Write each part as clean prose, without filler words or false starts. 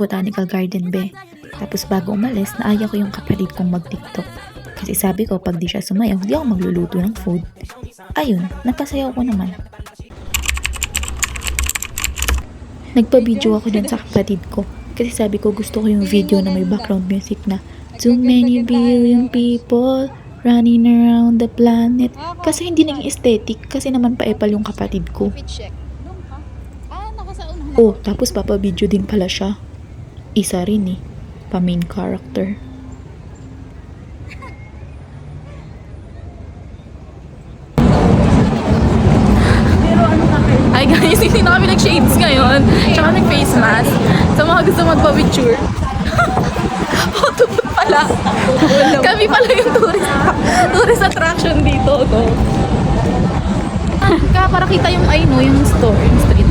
botanical garden, be. Tapos bago umalis, naaya ko yung kapatid kong mag-TikTok. Kasi sabi ko, pag di siya sumayaw, di ako magluluto ng food. Ayun, napasayaw ko naman. Nagpa-video ako dyan sa kapatid ko. Kasi sabi ko, gusto ko yung video na may background music na too many billion people running around the planet. Kasi hindi naging aesthetic. Kasi naman pa-epal yung kapatid ko. Oh, tapos papa-video din pala siya. Isa rin eh. Pa-main character. Hi guys, hindi na kami nag-shades ngayon. Tsaka nag-face mask. Sa mga gusto magpa-picture. Photo booth pala. Kami pala yung tourist attraction dito. No? Para kita yung yung store, yung street.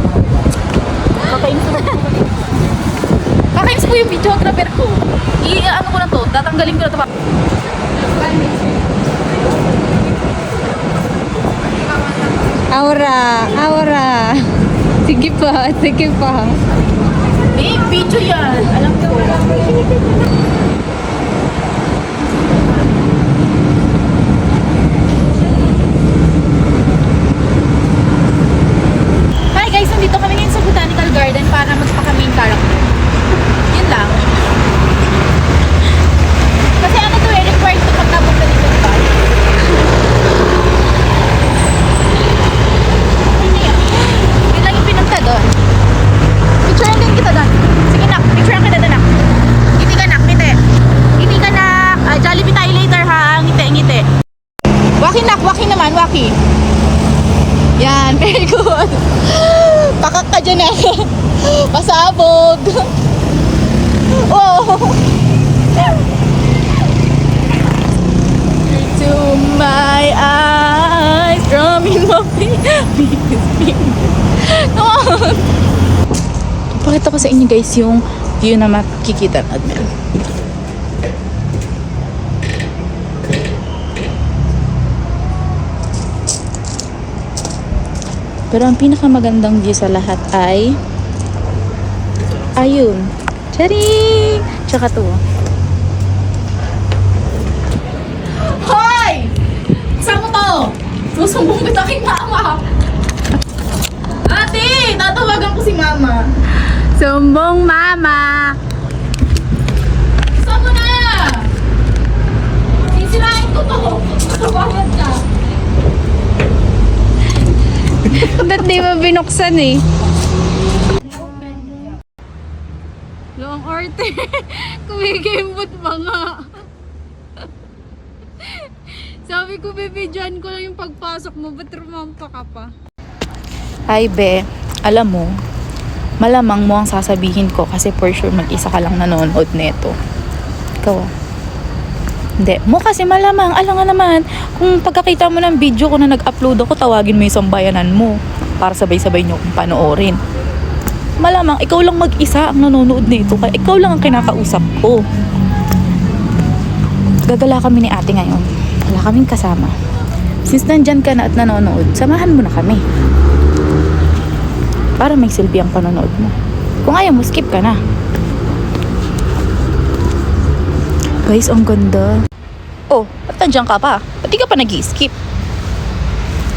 Kakainis po yung videographer ko. Ano ko na to, tatanggalin ko na to. Aura. Sige pa. Video yan. Alam ko. Hi guys, nandito kami ngayon sa Botanical Garden para magpaka-main character. Yun lang. Kasi ano to required to pagkapunta dito, diba? Yun lang yung pinunta doon. Picture din kita doon. Sige nak, picture kita doon nak. Ngiti ka nak, ngiti. Ngiti ka nak. Jollibee tayo later ha. Ngiti. Waki nak, waki naman, waki. Yan, very good. Pakak ka dyan na. Pasabog. Oh. To my eyes, drumming my feet. Come on. Pakita ko sa inyo guys yung view na makikita natin. Pero ang pinakamagandang view sa lahat ay ayun. Charing! Tsaka to. Hoy! Saan mo to? Susumbong kita kay mama. Ate! Tatawagan ko si mama. Sumbong mama. Saan mo na? Sisirain ko to. Tatawagan ka. Ba't di ba binuksan eh? Long orte. Kumikimot pa nga. Sabi ko, bibidyoan ko lang yung pagpasok mo. Ba't rumampa ka pa? Hi be, alam mo, malamang mo ang sasabihin ko kasi for sure mag-isa ka lang nanonood neto. Ikaw Hindi, mo kasi malamang, alam nga naman, kung pagkakita mo ng video ko na nag-upload ako, tawagin mo yung sambayanan mo para sabay-sabay nyo kung panoorin. Malamang, ikaw lang mag-isa ang nanonood nito, kaya ikaw lang ang kinakausap ko. Gagala kami ni ate ngayon. Wala kaming kasama. Since nandyan ka na at nanonood, samahan mo na kami. Para may silbi ang panonood mo. Kung ayaw mo, skip ka na. Guys, ang ganda. Oh, at nandiyan ka pa. Ba't di ka pa nag-i-skip?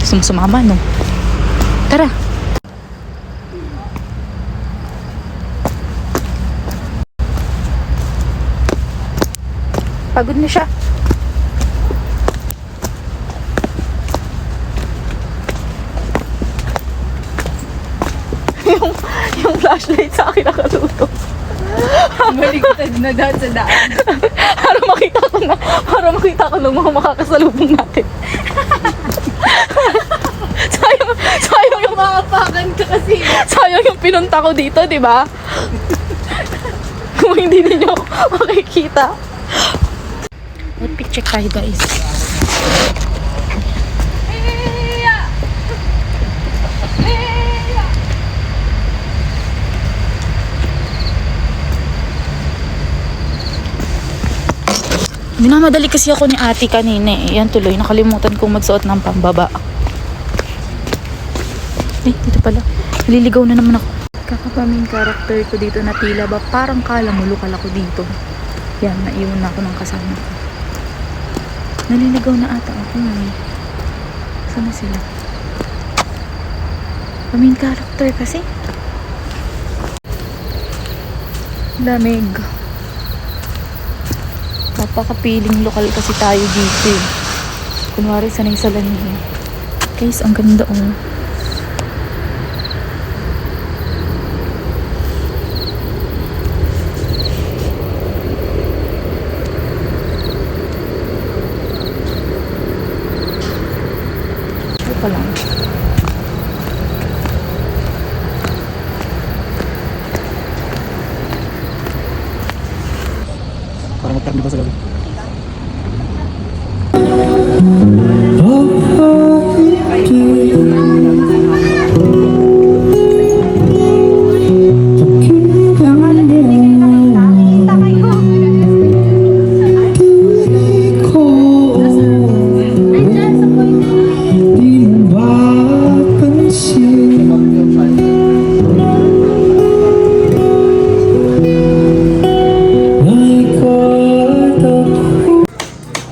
Gusto mo sumama, no? Tara. Pagod na siya. yung flashlight sa akin nakatutok. Maligtad na daan sa daan. para makita ko ng mga makakasalubong natin. sayang yung Makapakan ka kasi. sayang yung pinunta ko dito, di ba? Kung hindi ninyo makikita. Outfit check tayo guys. Minamadali kasi ako ni ate kanina eh. Yan tuloy, nakalimutan kong magsuot ng pambaba. Eh, dito pala. Naliligaw na naman ako. Kakapaming character ko dito na tila ba parang kala mo lokal ako dito. Yan, naiwan na ako ng kasama ko. Naliligaw na ata ako eh. Saan na sila? Paming character kasi. Lamig. Napakapiling lokal kasi tayo dito eh. Kunwari sanay sa lamig eh. Guys, ang ganda oh. Ito pa lang. Para magkarni ba sa gabi?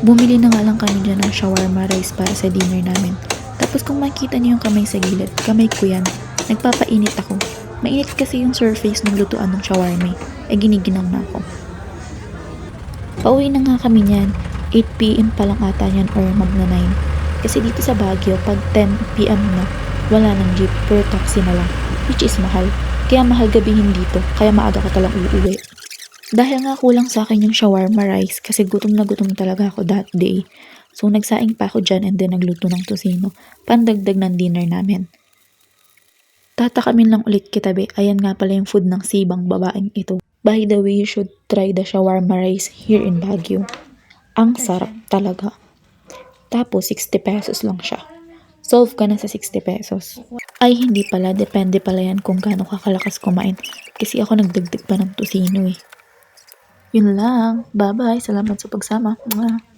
Bumili na nga lang kami dyan ng shawarma rice para sa dinner namin. Tapos kung makita niyo yung kamay sa gilid, kamay ko yan. Nagpapainit ako. Mainit kasi yung surface ng lutuan ng shawarma. Giniginang na ako. Pauwi na nga kami niyan. 8 PM pa lang ata yan or magna 9. Kasi dito sa Baguio, pag 10 PM na, wala nang jeep, pero taxi na lang. Which is mahal. Kaya mahal gabihin dito, kaya maaga ka talang uuwi. Dahil nga kulang sa akin yung shawarma rice kasi gutom na gutom talaga ako that day. So nagsaing pa ako dyan and then nagluto ng tosino. Pandagdag ng dinner namin. Tatakamin lang ulit kita be. Ayan nga pala yung food ng sibang babaeng ito. By the way, you should try the shawarma rice here in Baguio. Ang sarap talaga. Tapos 60 pesos lang siya. Solve ka na sa 60 pesos. Ay hindi pala, depende pala yan kung gaano kakalakas kumain. Kasi ako nagdagdag pa ng tosino eh. Yun lang. Bye-bye. Salamat sa pagsama. Mwah.